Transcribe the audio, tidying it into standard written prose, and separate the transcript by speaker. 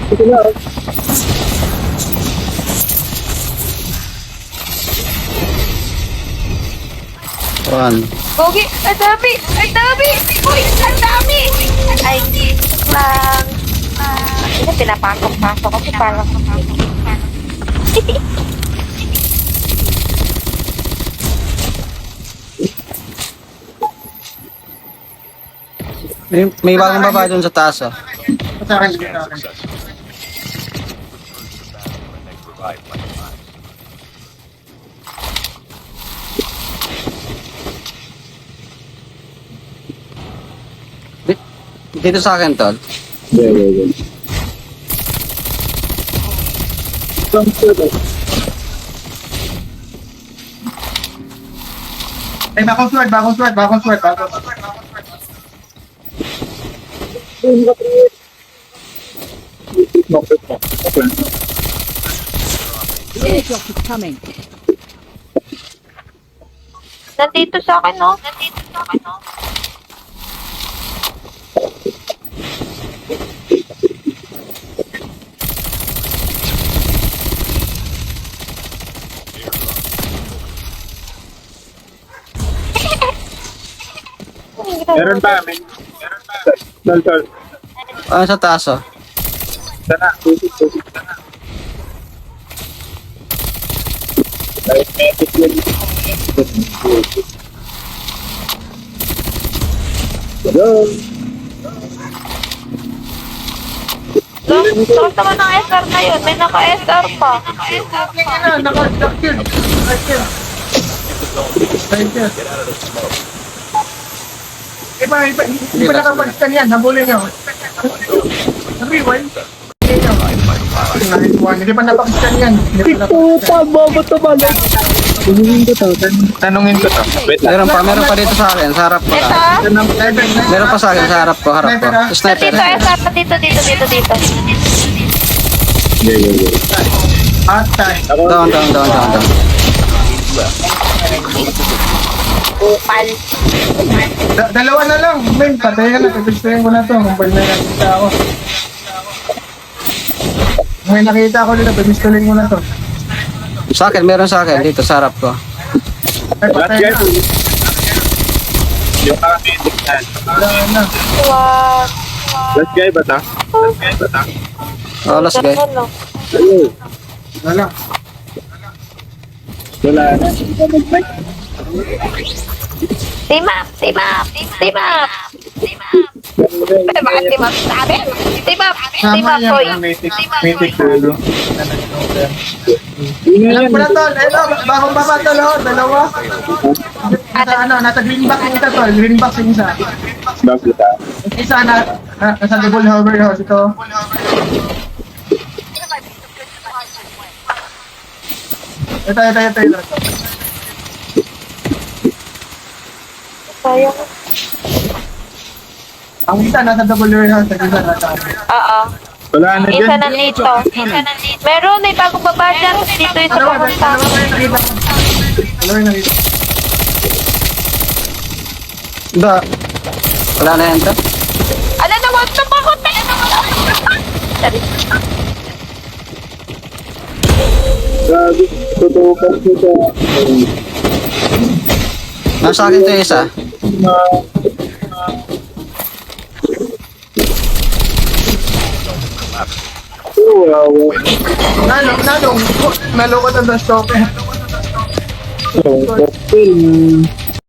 Speaker 1: Ito na.
Speaker 2: One.
Speaker 3: Gogi, ang dami! Ang dami! Uy, ang dami! Ay, lang. Ito, pinapasok-pasok kasi parang...
Speaker 2: May bagong babae dun sa taas, oh.
Speaker 1: Sa akin, sa akin.
Speaker 2: Dito sa akin, tol.
Speaker 1: Yeah. Ay, bagong sword.
Speaker 4: Airdrop is coming.
Speaker 3: Nandito sa akin, no? Nandito sa akin, no?
Speaker 1: Meron pa. Tol.
Speaker 2: Ano sa taas, oh.
Speaker 1: Sana. Arithmetic yun. Hello.
Speaker 3: Sarap naman ng SR na yun. May naka-SR pa.
Speaker 1: Naka-lock yun. Right here. Hindi pa nakapag-scan yan. Nabulin nyo. Rewind. Hindi pa napag-scan yan. Bobo to ba? Tanungin ko to. Wait lang.
Speaker 2: Meron pa dito sa akin, sa harap ko.
Speaker 3: Ito?
Speaker 2: Meron pa sa akin, sa harap ko. Sniper.
Speaker 3: Dito, SR pa dito.
Speaker 1: Hot time.
Speaker 2: Down.
Speaker 3: Upal.
Speaker 1: Dalawa na lang. Men, patay ka na. Pipistayin ko na to. Kung may nakita ako. May nakita ako dito. Pipistayin ko na to.
Speaker 2: Sa akin, meron sa akin. Dito, sa harap ko.
Speaker 1: Ay, patay na.
Speaker 5: Yung kakakitik na.
Speaker 1: Wala na.
Speaker 3: Wow.
Speaker 5: Last guy ba ta?
Speaker 2: Oh, last guy.
Speaker 1: Wala.
Speaker 5: Wala na.
Speaker 3: Team up. Bakit team up sabi? Team up, boy.
Speaker 1: Mythic dulo. Alam ko na tol. Ito, bagong baba tol. Dalawa. Nasa green box yung isa tol. Green box yung isa.
Speaker 5: Bakit ta?
Speaker 1: Isa nasa double hover house ito. Ito.
Speaker 3: Sayang.
Speaker 1: Ang isa nasa double hover house. Ang isa nasa
Speaker 3: Oo.
Speaker 5: Wala na
Speaker 3: Isa
Speaker 5: dyan.
Speaker 3: nandito. Meron, may bagong baba dyan. Dito isa pumunta.
Speaker 1: Dalawa yung nakita.
Speaker 2: Da. Wala na yan, to.
Speaker 3: Ano naman ito pa ko? Sorry.
Speaker 5: Grabe. Totoo pa siya.
Speaker 2: Nasa akin to yung isa.
Speaker 5: Wow.
Speaker 1: Naloko na stock eh.
Speaker 5: So,